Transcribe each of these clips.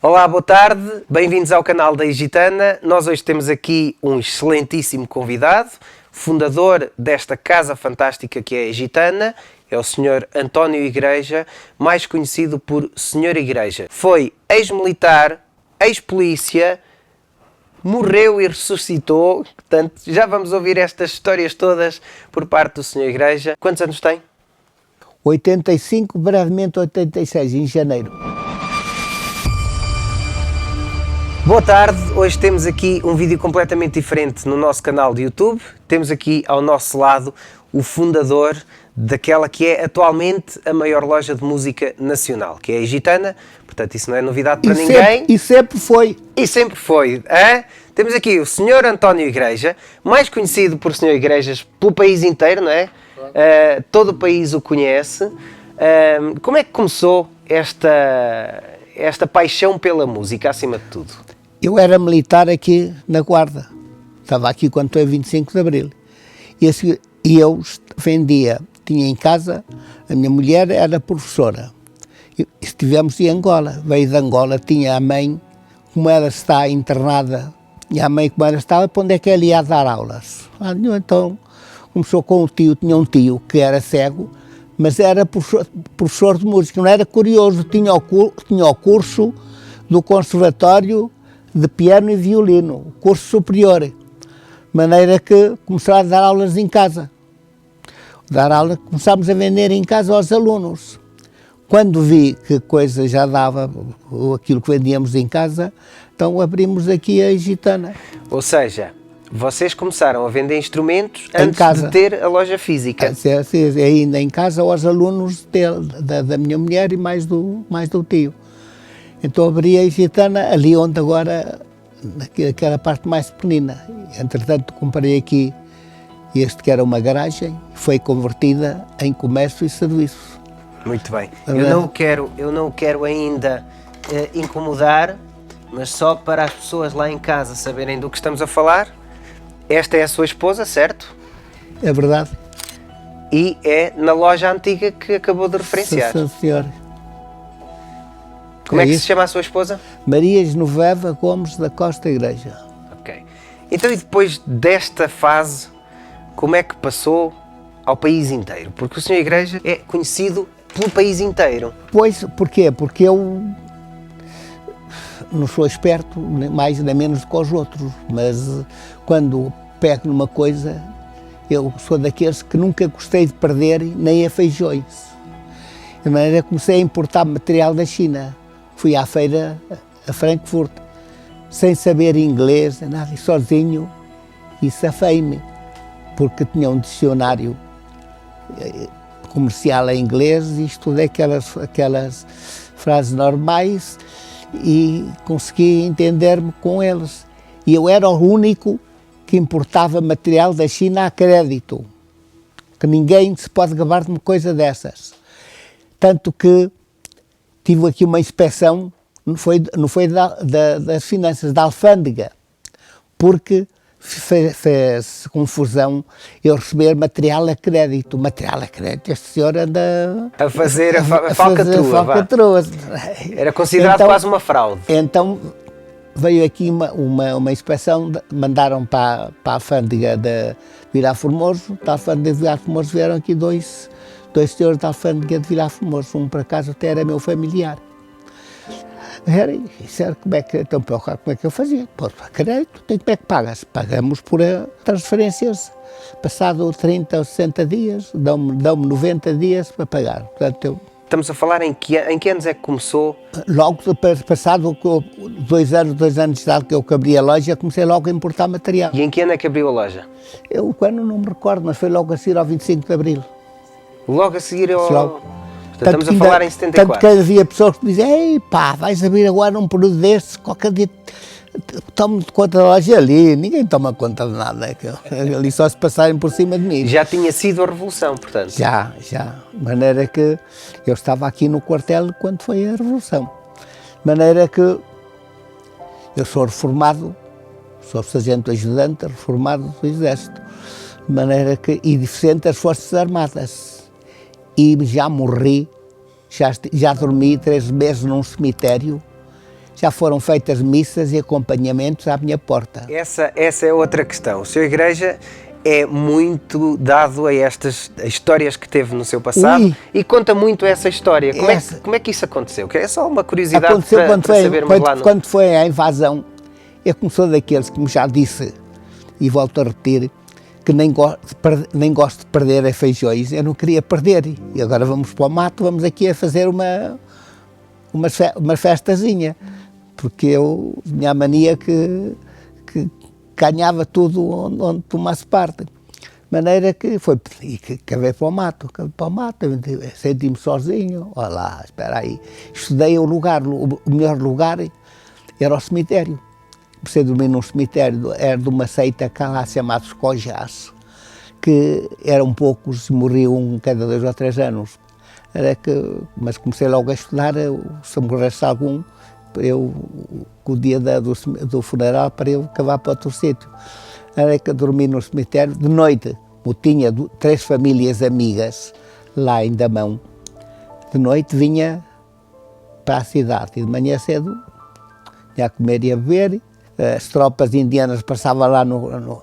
Olá, boa tarde, bem-vindos ao canal da Gitana. Nós hoje temos aqui um excelentíssimo convidado, fundador desta casa fantástica que é a Gitana, é o Sr. António Igreja, mais conhecido por Sr. Igreja. Foi ex-militar, ex-polícia, morreu e ressuscitou, portanto já vamos ouvir estas histórias todas por parte do Sr. Igreja. Quantos anos tem? 85, brevemente 86, em janeiro. Boa tarde, hoje temos aqui um vídeo completamente diferente no nosso canal de YouTube. Temos aqui ao nosso lado o fundador daquela que é atualmente a maior loja de música nacional, que é a Gitana. Portanto, isso não é novidade para ninguém. E sempre foi. E sempre foi. Hein? Temos aqui o Sr. António Igreja, mais conhecido por Sr. Igrejas pelo país inteiro, não é? Todo o país o conhece. Como é que começou esta paixão pela música, acima de tudo? Eu era militar aqui na Guarda. Estava aqui quando foi 25 de Abril. E eu vendia, tinha em casa, a minha mulher era professora. Estivemos em Angola. Veio de Angola, tinha a mãe, como ela está internada, e a mãe como ela estava, para onde é que ela ia dar aulas? Então, começou com o tio, tinha um tio que era cego, mas era professor de música, não era curioso, tinha o curso do Conservatório de Piano e Violino, curso superior, de maneira que começou a dar aulas em casa. Começámos a vender em casa aos alunos. Quando vi que a coisa já dava aquilo que vendíamos em casa, então abrimos aqui a Gitana. Ou seja, vocês começaram a vender instrumentos antes de ter a loja física? Sim, ainda em casa aos alunos da minha mulher e mais do tio. Então abri a Gitana ali onde agora, naquela parte mais pequenina. Entretanto comprei aqui este que era uma garagem, foi convertida em comércio e serviços. Muito bem. Eu não quero ainda incomodar, mas só para as pessoas lá em casa saberem do que estamos a falar. Esta é a sua esposa, certo? É verdade. E é na loja antiga que acabou de referenciar. Sim, senhor. Como é que se chama a sua esposa? Maria Genoveva Gomes da Costa Igreja. Ok. Então, e depois desta fase, como é que passou ao país inteiro? Porque o Sr. Igreja é conhecido pelo país inteiro. Pois, porquê? Porque eu não sou esperto, nem mais nem menos do que os outros, mas quando pego numa coisa, eu sou daqueles que nunca gostei de perder nem a feijões. De maneira que comecei a importar material da China. Fui à feira a Frankfurt, sem saber inglês, nada, sozinho, e safei-me, porque tinha um dicionário comercial em inglês e estudei aquelas frases normais e consegui entender-me com eles. E eu era o único que importava material da China a crédito, que ninguém se pode gabar de uma coisa dessas. Tanto que tive aqui uma inspeção, não foi das finanças, da alfândega, porque fez confusão eu receber material a crédito. Material a crédito, este senhor anda a fazer a falcatrua. Era considerado então, quase uma fraude. Então veio aqui uma inspeção, mandaram para a alfândega de Vilar Formoso. Da alfândega de Vilar Formoso vieram aqui dois senhores da alfândega de Vilar Formoso, um por acaso até era meu familiar. Como é que eu fazia? Pô, a crédito, como é que pagas? Pagamos por transferências, passado 30 ou 60 dias, dão-me 90 dias para pagar. Portanto, Estamos a falar em que anos é que começou? Logo, passado 2 anos de idade que eu abri a loja, comecei logo a importar material. E em que ano é que abriu a loja? Eu, quando não me recordo, mas foi logo a seguir ao 25 de Abril. Logo a seguir ao... Logo. Estamos a falar em 74. Tanto que havia pessoas que diziam, ei pá, vais abrir agora um período destes, qualquer dia tome conta da loja ali. Ninguém toma conta de nada, ali só se passarem por cima de mim. Já tinha sido a Revolução, portanto? Já. De maneira que eu estava aqui no quartel quando foi a Revolução. De maneira que eu sou reformado, sou sargento ajudante, reformado do Exército. De maneira que, e deficiente das Forças Armadas. E já morri, já dormi 3 meses num cemitério já foram feitas missas e acompanhamentos à minha porta. Essa é outra questão. O Sr. Igreja é muito dado a estas histórias que teve no seu passado. Ui. E conta muito essa história. Como é que isso aconteceu? Que é só uma curiosidade Aconteceu para sabermos lá no... quando foi a invasão. Eu começou daqueles que, como já disse, e volto a repetir, que nem gosto de perder feijões. Eu não queria perder. E agora vamos para o mato, vamos aqui a fazer uma festazinha. Porque eu tinha a mania que ganhava tudo onde tomasse parte. De maneira que foi, e que acabei para o mato, senti-me sozinho. Olha lá, espera aí. Estudei o melhor lugar era o cemitério. Comecei a dormir num cemitério, era de uma seita cá lá chamados Cojás, que eram poucos, morriam cada 2 ou 3 anos. Mas comecei logo a estudar, se morresse algum, com o dia do funeral, para eu acabar para outro sítio. Era que eu dormi no cemitério de noite. Eu tinha 3 famílias amigas lá em Damão. De noite vinha para a cidade e de manhã cedo ia a comer e a beber. As tropas indianas passavam lá no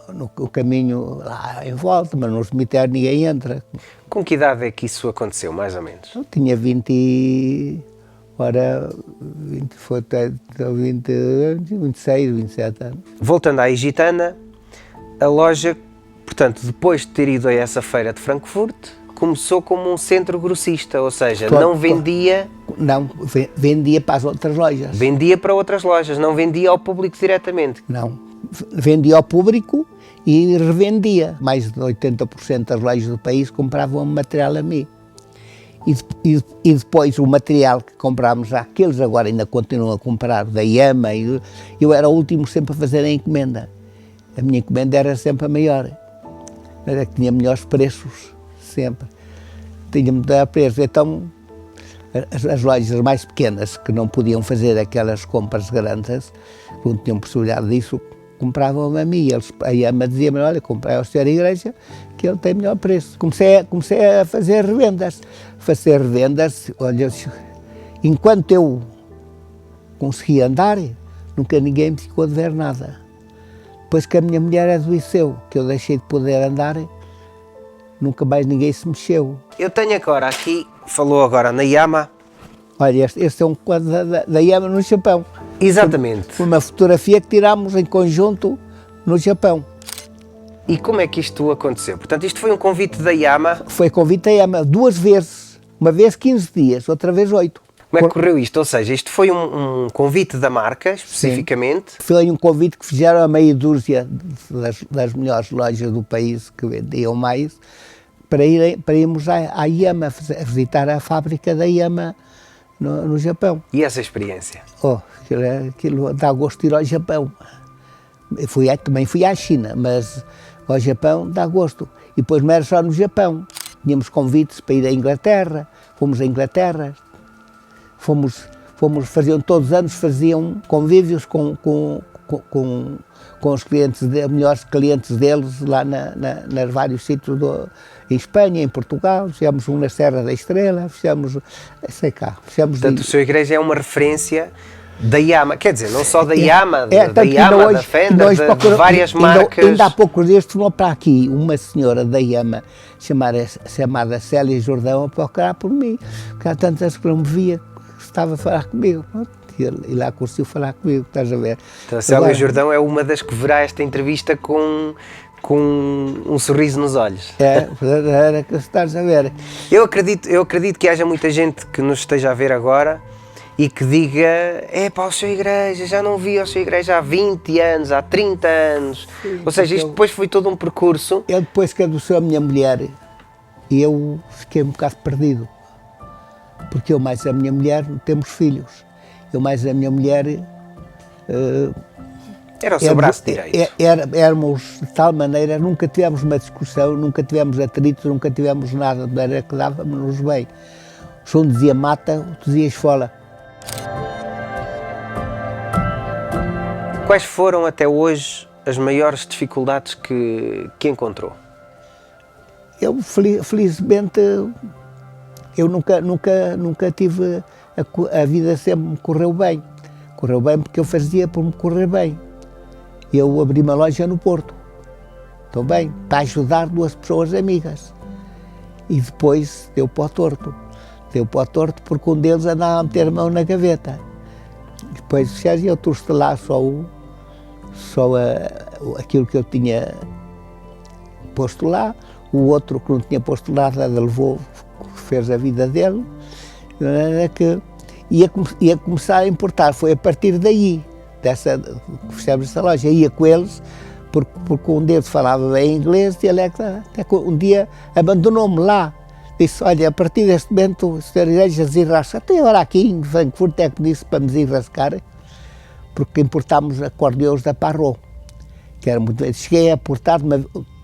caminho lá em volta, mas no cemitério ninguém entra. Com que idade é que isso aconteceu, mais ou menos? Eu tinha 26, 27 anos. Voltando à Egitana, a loja, portanto, depois de ter ido a essa feira de Frankfurt, começou como um centro grossista, ou seja, não vendia... Não, vendia para as outras lojas. Vendia para outras lojas, não vendia ao público diretamente. Não, vendia ao público e revendia. Mais de 80% das lojas do país compravam material a mim. E depois o material que comprámos já, que eles agora ainda continuam a comprar, da Yama, eu era o último sempre a fazer a encomenda. A minha encomenda era sempre a maior. Era que tinha melhores preços, sempre. Tinha melhor preço. Então, as lojas mais pequenas, que não podiam fazer aquelas compras grandes, que não tinham possibilidade disso, compravam a mim. A Yama dizia-me, olha, comprei ao Sr. Igreja, que ele tem melhor preço. Comecei a fazer revendas. Olha, enquanto eu conseguia andar, nunca ninguém me ficou a dever nada. Depois que a minha mulher adoeceu, que eu deixei de poder andar, nunca mais ninguém se mexeu. Eu tenho agora aqui, falou agora na Yama. Olha, este é um quadro da Yama no Japão. Exatamente. Foi uma fotografia que tirámos em conjunto no Japão. E como é que isto aconteceu? Portanto, isto foi um convite da Yama? Foi convite da Yama 2 vezes. Uma vez 15 dias, outra vez 8. Como é que correu isto? Ou seja, isto foi um convite da marca, especificamente? Sim. Foi um convite que fizeram a meia dúzia das melhores lojas do país, que vendiam mais, para irmos à Yama, a visitar a fábrica da Yama no Japão. E essa experiência? Aquilo dá gosto de ir ao Japão. Também fui à China, mas ao Japão dá gosto. E depois não era só no Japão. Tínhamos convites para ir à Inglaterra, fomos à Inglaterra. Faziam todos os anos, faziam convívios com os clientes, melhores clientes deles lá nos vários sítios em Espanha, em Portugal. Fizemos um na Serra da Estrela, fizemos Portanto, o Sr. Igreja é uma referência da Yama, quer dizer, não só da Yama, da Fender, de várias marcas. Ainda há poucos dias tornou para aqui uma senhora da Yama, chamada Célia Jordão, a procurar por mim, porque há tantas que não me via, estava a falar comigo. E lá conseguiu falar comigo, estás a ver. Então, a Célia Jordão é uma das que verá esta entrevista com um sorriso nos olhos. Era que estás a ver. Eu acredito que haja muita gente que nos esteja a ver agora e que diga, o Sr. Igreja, já não vi o Sr. Igreja há 20 anos, há 30 anos. Sim, ou seja, isto depois foi todo um percurso. Eu depois que adoeceu a minha mulher, eu fiquei um bocado perdido. Porque eu mais a minha mulher não temos filhos. Eu mais a minha mulher... Era o seu braço direito. Éramos de tal maneira, nunca tivemos uma discussão, nunca tivemos atritos, nunca tivemos nada, de maneira que dávamos bem. Se um dizia mata, outro dizia esfola. Quais foram até hoje as maiores dificuldades que encontrou? Eu, felizmente, eu nunca tive, a vida sempre me correu bem. Correu bem porque eu fazia por me correr bem. Eu abri uma loja no Porto. Estou bem, para ajudar duas pessoas amigas. E depois deu para o torto. Deu para o torto porque um deles andava a meter a mão na gaveta. Depois eu trouxe lá aquilo que eu tinha posto lá. O outro que não tinha posto nada levou, fez a vida dele. Que ia começar a importar. Foi a partir daí, que fizemos essa loja. Ia com eles, porque um deles falava bem inglês e ele até um dia abandonou-me lá. Disse, olha, a partir deste momento o Sr. Igreja desenrasca. Até agora aqui em Frankfurt é que disse para me desenrascar, porque importámos acordeões da Parrot, que era muito... Cheguei a importar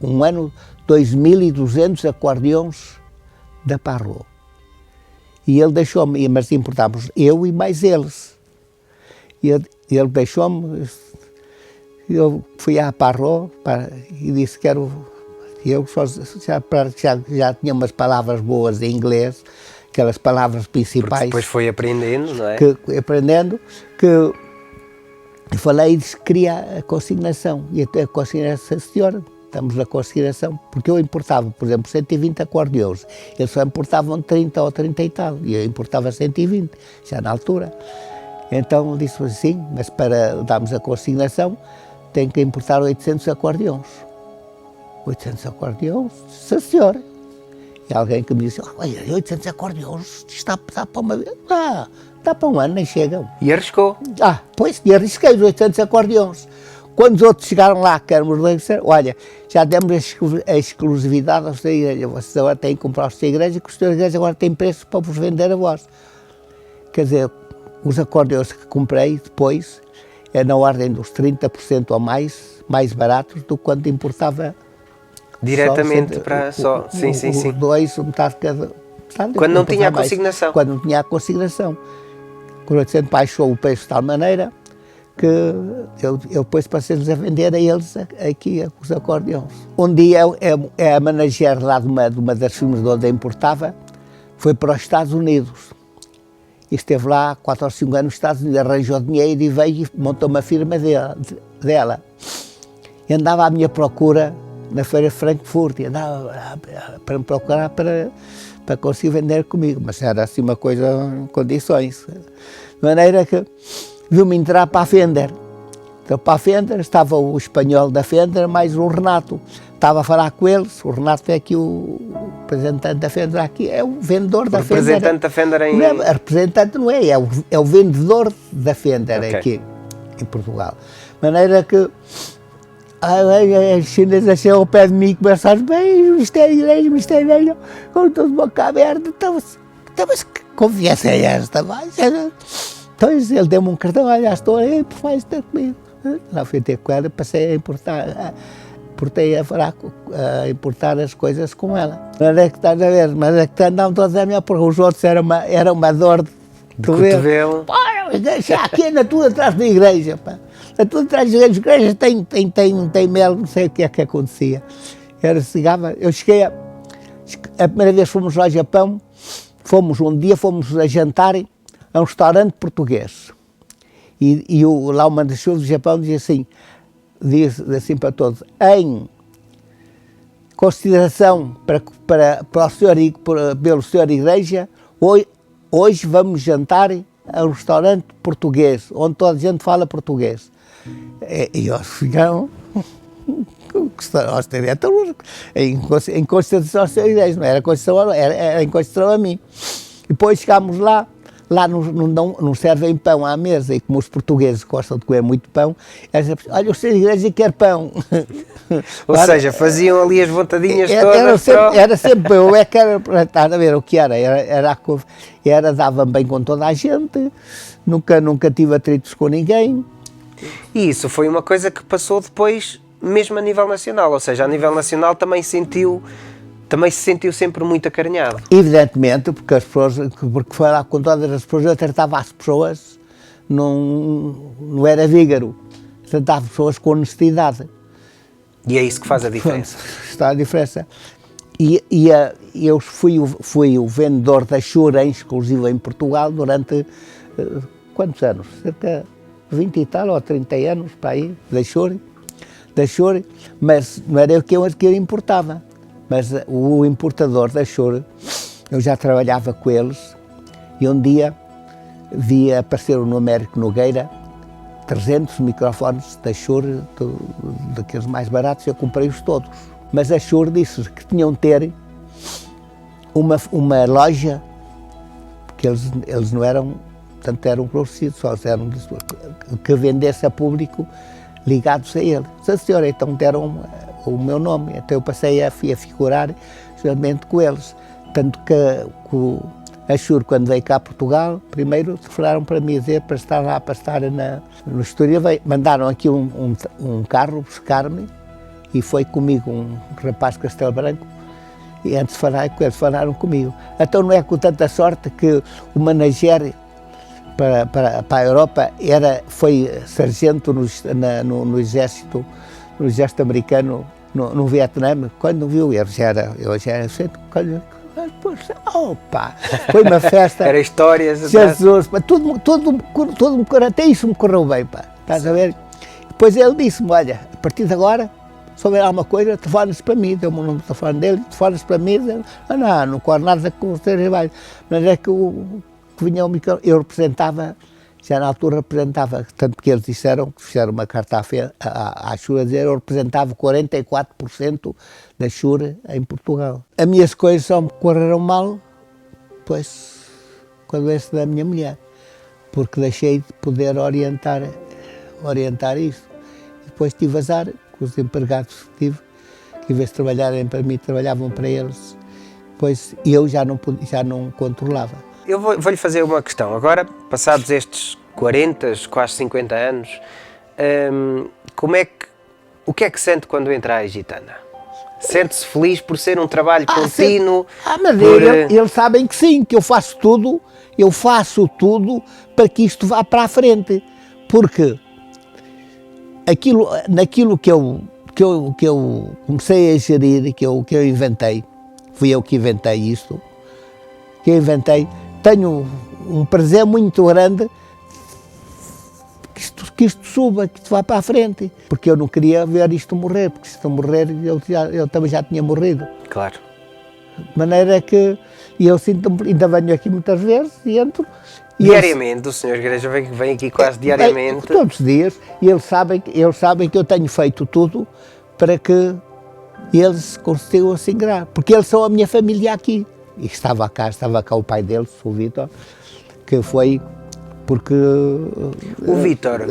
um ano 2.200 acordeões da Parrot. E ele deixou-me, mas importámos eu e mais eles. E ele deixou-me, eu fui à Parrot e disse que eu já tinha umas palavras boas em inglês, aquelas palavras principais. Porque depois foi aprendendo, não é? Que eu falei e disse que queria a consignação. E até a consignação, senhora, estamos na consignação, porque eu importava, por exemplo, 120 acordeões, eles só importavam 30 ou 30 e tal, e eu importava 120, já na altura. Então disse assim, mas para darmos a consignação, tem que importar 800 acordeões. 800 acordeões? Sim, senhora. E alguém que me disse, olha, 800 acordeões, está para uma vez? Dá para um ano, nem chegam. E arriscou. Pois, e arrisquei os 800 acordeões. Quando os outros chegaram lá, que éramos leigos, olha, já demos a exclusividade ao Sr. Igreja, vocês agora têm que comprar ao Sr. Igreja, que o Sr. Igreja agora tem preço para vos vender a vós. Quer dizer, os acordeões que comprei depois é na ordem dos 30% ou mais baratos do que quando importava diretamente para só. Sim. Os dois, metade cada. Quando não tinha a consignação. Quando não tinha a consignação. O 800 baixou o preço de tal maneira que eu depois passei-lhes a vender a eles aqui os acordeões. Um dia a manager lá de uma das firmas de onde eu importava foi para os Estados Unidos. E esteve lá 4 ou 5 anos nos Estados Unidos, arranjou dinheiro e veio e montou uma firma dela. E andava à minha procura na feira de Frankfurt, e andava para me procurar para conseguir vender comigo, mas era assim uma coisa em condições. De maneira que viu-me entrar para a Fender. Então, para a Fender estava o espanhol da Fender, mais o Renato. Estava a falar com eles, o Renato é aqui o representante da Fender, aqui é o vendedor da Fender. O representante da Fender em... Não é, representante não é, é o vendedor da Fender aqui em Portugal. De maneira que as chinesas chegam ao pé de mim e começaram bem, o Ministério da Igreja, com toda a boca aberta. Então, mas que confiança é esta? Então ele deu-me um cartão, olha, estou aí, por favor, está comigo. Lá fui ter com ela, passei a importar, a importar as coisas com ela. Mas é que estás a ver, mas é que andavam todos a minha porque os outros era uma dor de cotovelo. Deixa aqui, anda tudo atrás da igreja, pá. Anda tudo atrás da igreja, tem mel, não sei o que é que acontecia. Eu cheguei, a primeira vez fomos ao Japão, fomos a jantar a um restaurante português. E lá o manda-chuva do Japão diz assim para todos, em consideração para o senhor, pelo senhor Igreja, hoje vamos jantar a um restaurante português, onde toda a gente fala português. E eles ficaram em consideração ao senhor Igreja, não era em consideração a mim. E depois chegámos lá não servem pão à mesa, e como os portugueses gostam de comer muito pão, olha, o senhor Igreja quer pão. Ou seja, faziam ali as vontadinhas todas. Era sempre eu, que era, a ver o que era dava bem com toda a gente, nunca tive atritos com ninguém. E isso foi uma coisa que passou depois, mesmo a nível nacional, ou seja, a nível nacional também se sentiu sempre muito acarinhado. Evidentemente, porque foi lá com todas as pessoas, eu tratava as pessoas, não era vígaro, tratava as pessoas com honestidade. E é isso que faz a diferença. Está a diferença. Eu fui o vendedor da Shure exclusivo em Portugal durante quantos anos? Cerca 20 e tal, ou 30 anos, para aí, da Chore, mas não era eu que eu importava. Mas o importador da Chore, eu já trabalhava com eles, e um dia vi aparecer no Américo Nogueira 300 microfones da Shure, daqueles mais baratos, eu comprei-os todos. Mas a Shure disse que tinham de ter uma loja, porque eles não eram, portanto eram conhecidos, só eram que vendesse a público ligados a ele. A senhora, então deram o meu nome, então eu passei a figurar justamente com eles. Tanto que a Shure, quando veio cá a Portugal, primeiro falaram para mim dizer para estar lá, para estar no Estoril, mandaram aqui um carro buscar-me e foi comigo um rapaz de Castelo Branco e antes de falar com eles, falaram comigo. Então não é com tanta sorte que o manager para a Europa foi sargento no exército americano no Vietnã, quando viu, eu já era opa, foi uma festa. Era histórias. Jesus, tudo até isso me correu bem, pá. Estás a ver? Depois ele disse-me, olha, a partir de agora, se houver alguma coisa, telefones para mim, deu-me o número de telefone dele, telefones para mim, não corre nada com os teus rivais. Mas é que vinha o micro, eu representava, já na altura representava, tanto que eles disseram, que fizeram uma carta à Shure a dizer, eu representava 44% da Shure em Portugal. As minhas coisas só me correram mal, pois, com a doença da minha mulher, porque deixei de poder orientar isso. E depois tive azar com os empregados que tive, que em vez de trabalharem para mim, trabalhavam para eles, pois eu já não controlava. Eu vou-lhe fazer uma questão. Agora, passados estes 40, quase 50 anos, o que é que sente quando entra à Gitana? Sente-se feliz por ser um trabalho contínuo? Mas eles sabem que sim, que eu faço tudo para que isto vá para a frente. Porque naquilo que eu comecei a gerir, que eu inventei, fui eu que inventei isto, tenho um prazer muito grande que isto suba, que isto vá para a frente, porque eu não queria ver isto morrer, porque se isto morrer eu também já tinha morrido. Claro. De maneira que eu ainda venho aqui muitas vezes e entro. Diariamente, o Sr. Igreja vem aqui quase diariamente. Todos os dias, e eles sabem que eu tenho feito tudo para que eles consigam se ingrar, porque eles são a minha família aqui. E estava cá o pai deles, o Vítor, que foi porque... O Vítor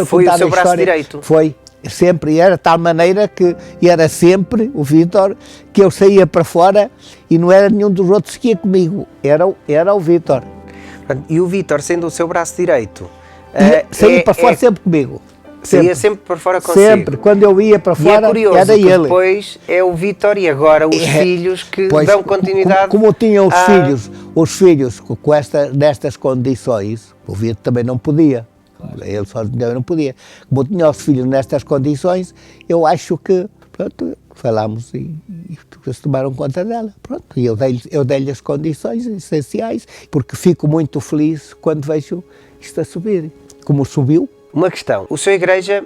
foi o seu braço direito? Foi, sempre, e era de tal maneira que era sempre o Vítor, que eu saía para fora e não era nenhum dos outros que ia comigo, era o Vítor. E o Vítor, sendo o seu braço direito... saía para fora sempre comigo. Saía sempre para fora consigo. Sempre, quando eu ia para fora, curioso, era ele. Depois é o Vítor e agora os filhos que dão continuidade. Como tinham os filhos nestas condições, o Vítor também não podia. Ele sozinho não podia. Como tinha os filhos nestas condições, eu acho que, pronto, falámos e eles tomaram conta dela. Pronto, e eu dei-lhe as condições essenciais, porque fico muito feliz quando vejo isto a subir. Como subiu. Uma questão, o seu Igreja,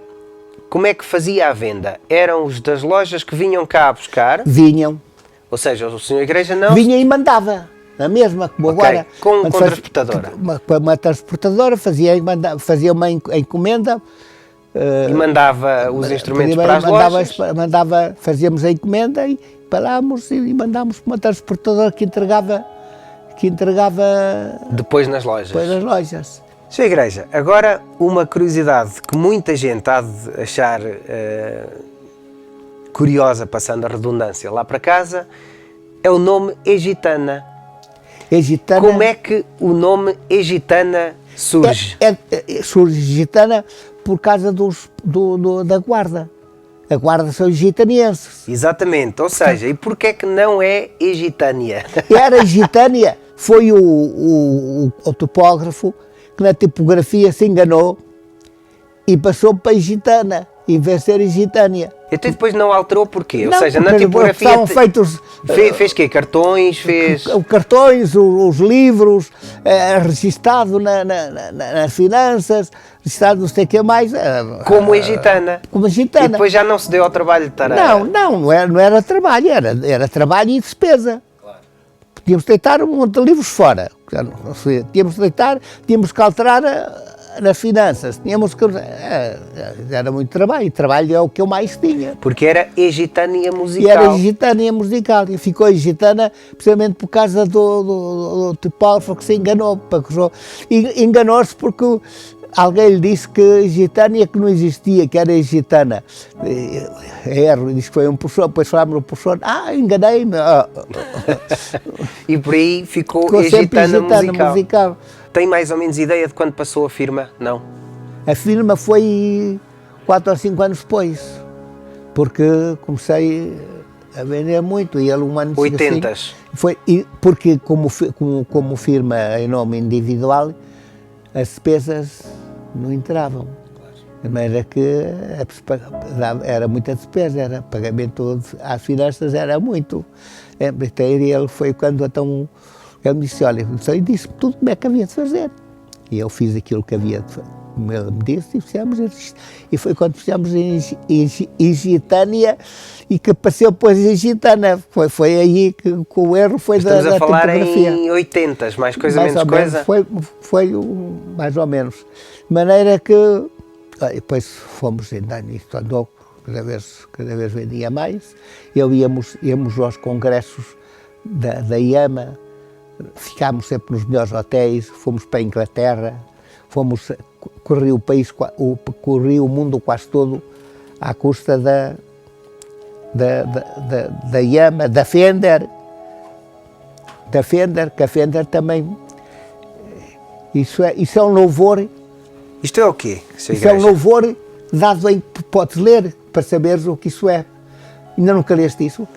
como é que fazia a venda? Eram os das lojas que vinham cá a buscar? Vinham. Ou seja, o Sr. Igreja não... Vinha e mandava, na mesma, como agora. Com transportadora? Uma transportadora, fazia uma encomenda. E mandava os instrumentos para as lojas? Fazíamos a encomenda e parámos e mandámos para uma transportadora que entregava depois nas lojas. Sr. Igreja, agora uma curiosidade que muita gente há de achar curiosa, passando a redundância lá para casa, é o nome Egitana. Como é que o nome Egitana surge? Surge Gitana por causa da Guarda. A Guarda são gitanienses. Exatamente, ou seja, e porquê é que não é Egitânia? Era Gitânia, foi o topógrafo que na tipografia se enganou e passou para Gitana. em vez de ser em Gitânia. Até depois não alterou porquê? Ou Não, seja, na porque tipografia estavam feitos fez quê? Cartões? Fez... cartões, os livros, registado nas finanças, registado não sei o que mais. Como a gitana. Como a E Gitana. depois já não se deu ao trabalho de estar Não era trabalho, era trabalho e despesa. Tínhamos de deitar um monte de livros fora. Tínhamos que alterar nas finanças. Era muito trabalho. E trabalho é o que eu mais tinha. Porque era Egitânia musical. E era Gitânia musical. E ficou Gitana precisamente por causa do tipógrafo que se enganou. Enganou-se porque alguém lhe disse que Gitânia que não existia, que era Gitana. Erro, disse que foi um professor, depois falámos no professor, enganei-me. E por aí ficou sempre Egitana Gitana musical. Tem mais ou menos ideia de quando passou a firma? Não? A firma foi 4 ou 5 anos depois, porque comecei a vender muito e ele um ano... 80s? Assim, porque como firma em nome individual, as despesas não entravam. De maneira que era muita despesa, era pagamento às finanças, era muito. Ele foi quando então ele me disse, olha, eu disse tudo como é que havia de fazer. E eu fiz aquilo que havia de fazer, como ele me disse, e fizemos isto. E foi quando fizemos em Gitânia e que apareceu depois em Gitana. Foi aí que o erro foi da tipografia. Estamos a falar em 80s, mais coisa, menos coisa? Foi mais ou menos. De maneira que depois fomos ainda nisto, andou, cada vez vendia mais. Íamos aos congressos da IAMA, ficámos sempre nos melhores hotéis, fomos para a Inglaterra, corri o mundo quase todo à custa da IAMA, da Fender, que a Fender também, isso é um louvor. Isto é o quê? Isso é um louvor dado em que podes ler para saberes o que isso é. Ainda nunca leste isso?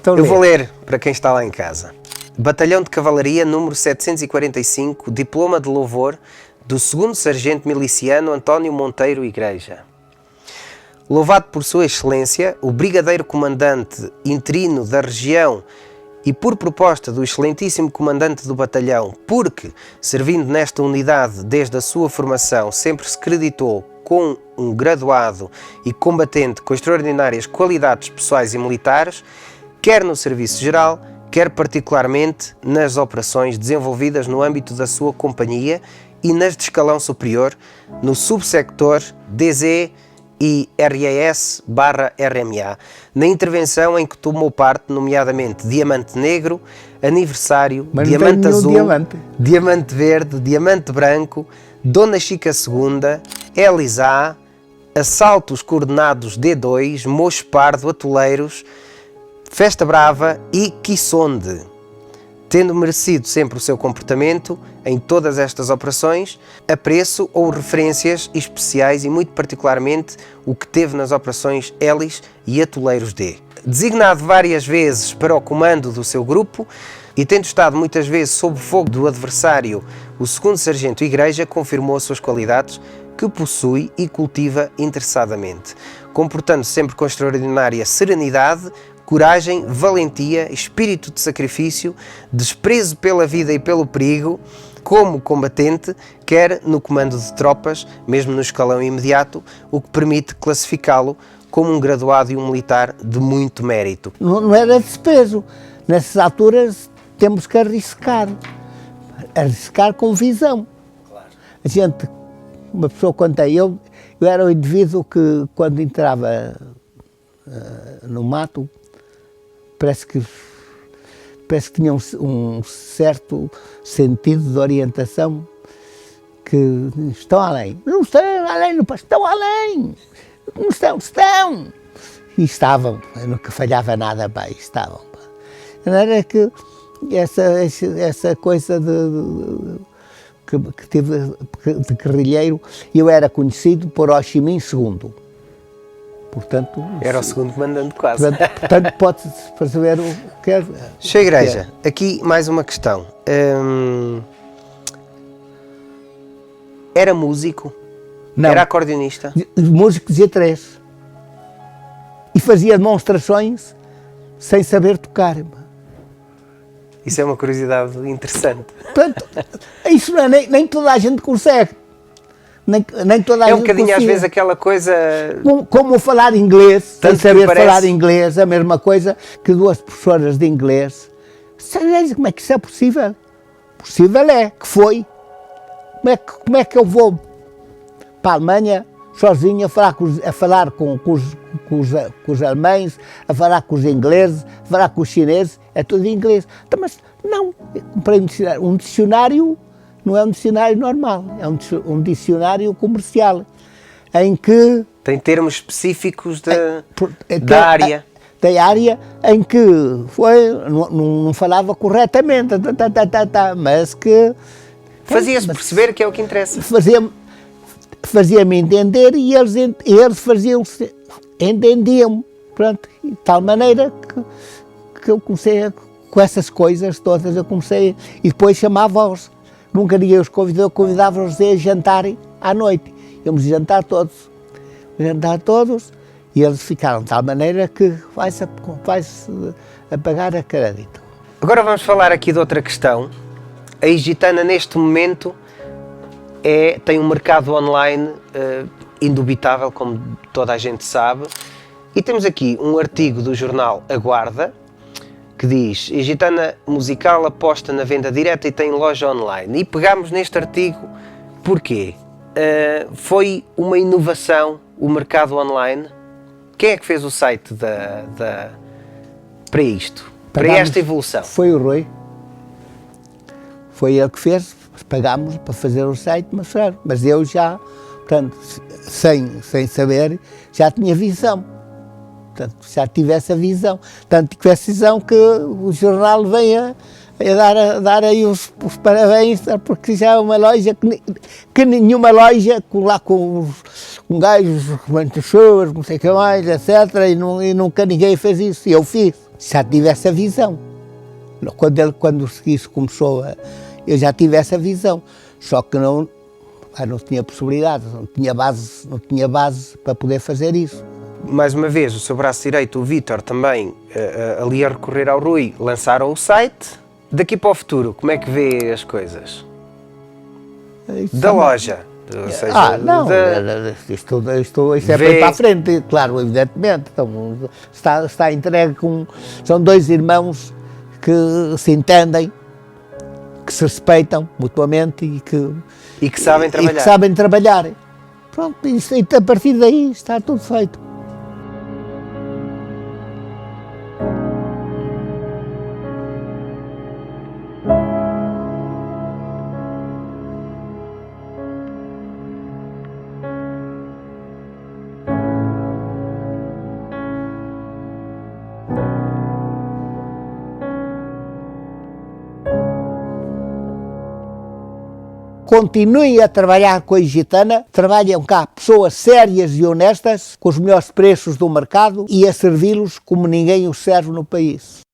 Então, eu vou ler para quem está lá em casa. Batalhão de Cavalaria, número 745, diploma de louvor do 2º Sargento Miliciano António Monteiro Igreja. Louvado por Sua Excelência, o Brigadeiro Comandante interino da região e por proposta do excelentíssimo comandante do batalhão, porque, servindo nesta unidade desde a sua formação, sempre se creditou com um graduado e combatente com extraordinárias qualidades pessoais e militares, quer no serviço geral, quer particularmente nas operações desenvolvidas no âmbito da sua companhia e nas de escalão superior, no subsector DZ e RAS/RMA, na intervenção em que tomou parte, nomeadamente Diamante Negro, Aniversário, Diamante Azul, Diamante Verde, Diamante Branco, Dona Chica II, Elisá, Assaltos Coordenados D2, Mocho Pardo, Atoleiros, Festa Brava e Quissonde, tendo merecido sempre o seu comportamento em todas estas operações, apreço ou referências especiais e muito particularmente o que teve nas operações Hélice e Atoleiros D. Designado várias vezes para o comando do seu grupo e tendo estado muitas vezes sob o fogo do adversário, o 2º Sargento Igreja confirmou as suas qualidades que possui e cultiva interessadamente, comportando-se sempre com extraordinária serenidade, coragem, valentia, espírito de sacrifício, desprezo pela vida e pelo perigo, como combatente, quer no comando de tropas, mesmo no escalão imediato, o que permite classificá-lo como um graduado e um militar de muito mérito. Não era desprezo. Nessas alturas temos que arriscar com visão. Claro. A gente, uma pessoa quando eu era o indivíduo que quando entrava no mato, parece que tinha um certo sentido de orientação, que estão além. Não estão além, estão além. Não estão. E estavam, eu nunca falhava nada, pá, estavam. Pá. Não era que essa coisa que tive de guerrilheiro, eu era conhecido por Ho Chi Minh II. Portanto, era o 2º comandante quase. Portanto pode-se perceber o que é. Sr. Igreja, aqui mais uma questão. Era músico? Não. Era acordeonista? Músico dizia 3. E fazia demonstrações sem saber tocar. Isso é uma curiosidade interessante. Portanto, isso não é, nem toda a gente consegue. Nem toda a É um gente bocadinho às consegue. vezes aquela coisa... Como falar inglês, sem Tanto que saber parece- falar inglês, a mesma coisa que 2 professoras de inglês. Como é que isso é possível? Possível é, que foi. Como é que eu vou para a Alemanha sozinho a falar com os alemães, a falar com os ingleses, a falar com os chineses, é tudo em inglês. Então, mas não, comprei um dicionário, não é um dicionário normal, é um dicionário comercial, em que... Tem termos específicos que da área. Da área em que não falava corretamente, mas que... Fazia-se perceber que é o que interessa. Fazia-me entender e eles entendiam, pronto, de tal maneira que eu comecei com essas coisas todas, eu comecei, e depois chamava-os, nunca ninguém os convidou, convidava-os a jantarem à noite, íamos jantar todos, e eles ficaram de tal maneira que vai-se a pagar a crédito. Agora vamos falar aqui de outra questão. A Igitana, neste momento, tem um mercado online indubitável, como toda a gente sabe. E temos aqui um artigo do jornal A Guarda, que diz: Igitana musical aposta na venda direta e tem loja online. E pegámos neste artigo porquê? Foi uma inovação o mercado online. Quem é que fez o site para isto? Para esta evolução? Foi o Rui. Foi ele que fez, pagámos para fazer o site, mas eu já, portanto, sem saber, já tinha visão. Portanto, já tive essa visão. Tanto tive essa visão que o jornal vem a dar aí os parabéns, porque já é uma loja que nenhuma loja, lá com gajos, chuvas, não sei o que mais, etc. E nunca ninguém fez isso. E eu fiz. Já tive essa visão. Quando isso começou, eu já tive essa visão. Só que não tinha possibilidade, não tinha base para poder fazer isso. Mais uma vez, o seu braço direito, o Vítor, também, ali a recorrer ao Rui, lançaram o site. Daqui para o futuro, como é que vê as coisas? Da loja? Ou seja, não, isto é para ir para a frente, claro, evidentemente. Então, está entregue são 2 irmãos que se entendem, que se respeitam mutuamente e que sabem trabalhar. E que sabem trabalhar. Pronto, a partir daí está tudo feito. Continuem a trabalhar com a Igitana, trabalham cá pessoas sérias e honestas, com os melhores preços do mercado e a servi-los como ninguém os serve no país.